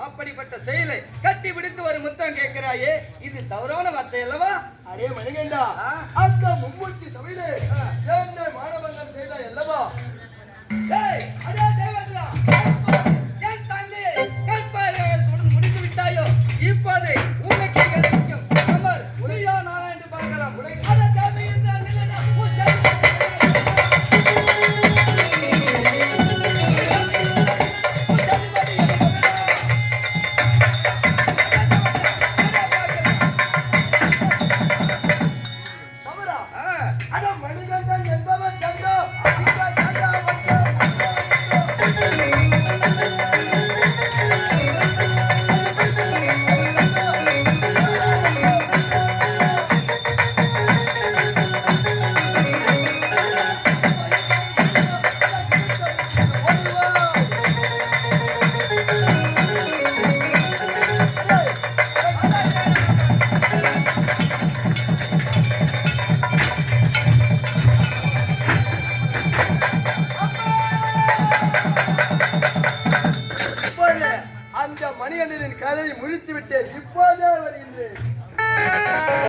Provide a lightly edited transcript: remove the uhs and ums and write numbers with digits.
அப்படிப்பட்ட செயலை கட்டி பிடித்து ஒரு முத்தம் கேட்கிறாயே, இது தவறான வார்த்தை அல்லவா? அடே மணிகண்டா, அந்த மும்மூர்த்தி சபையிலே என்ன மானபங்கம் செய்தா அல்லவா? அதே தேவேந்திரா, என் தங்கை கற்பாரை முடித்து விட்டாயோ, இப்போது உனக்கு கிடைக்கும் அமர் உடையா நாளா என்று பார்க்கலாம். அதை தேவேந்திரா நிலையா மணிகண்டனின் கதையை முடித்து விட்டேன். இப்போதே வருகின்றேன்.